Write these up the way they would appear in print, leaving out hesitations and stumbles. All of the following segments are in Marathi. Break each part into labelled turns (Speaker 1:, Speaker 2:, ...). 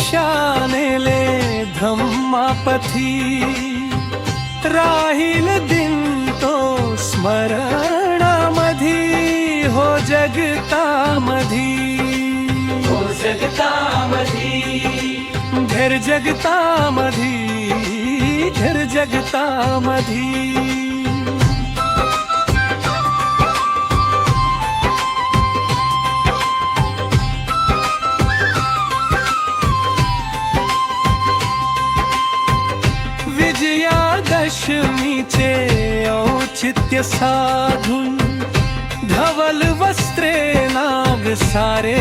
Speaker 1: दीक्षा नेले धम्मापथी, राहील दिन तो स्मरणामधी, हो जगतामधी,
Speaker 2: हो जगतामधी,
Speaker 1: घर जगतामधी, घर जगतामधी। विजयादशमीचे औचित्य साधून, धवल वस्त्रे नाग सारे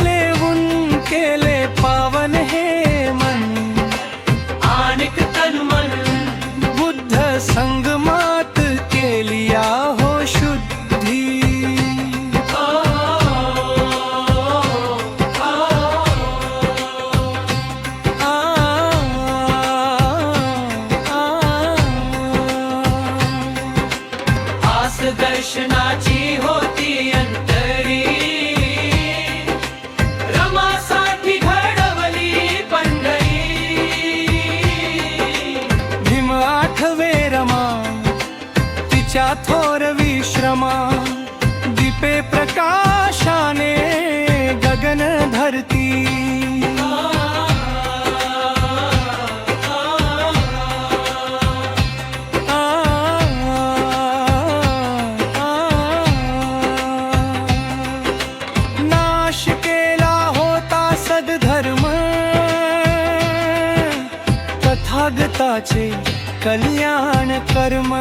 Speaker 1: लेवून, केले पावन हे मन
Speaker 2: आनिक तन मन,
Speaker 1: बुद्ध संगमात केलिया हो शुद्धी।
Speaker 2: आस दर्शनाची होती अंतरी, रमासाठी घडवली पंढरी।
Speaker 1: भीम आठवे रमा, तिच्या थोर विश्रमा, दीपे प्रकाशाने गगन धरती। नाश केला होता सद्धर्म, तथागताचे कल्याण कर्म।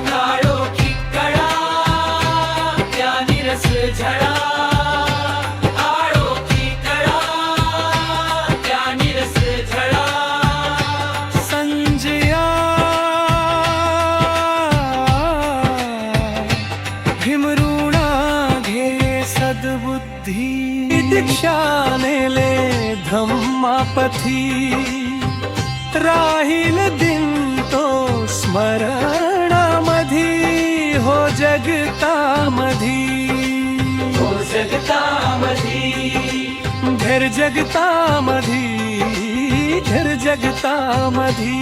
Speaker 2: काळोखी कळा त्या निरस झळा, काळोखी कळा त्या निरस झळा।
Speaker 1: संजया भीमरूणा घे सद्बुद्धी, दीक्षा नेले धम्मापथी, राहील दिन तो स्मरणामधी, हो जगतामधी,
Speaker 2: हो जगतामधी,
Speaker 1: घर जगतामधी, घर जगतामधी।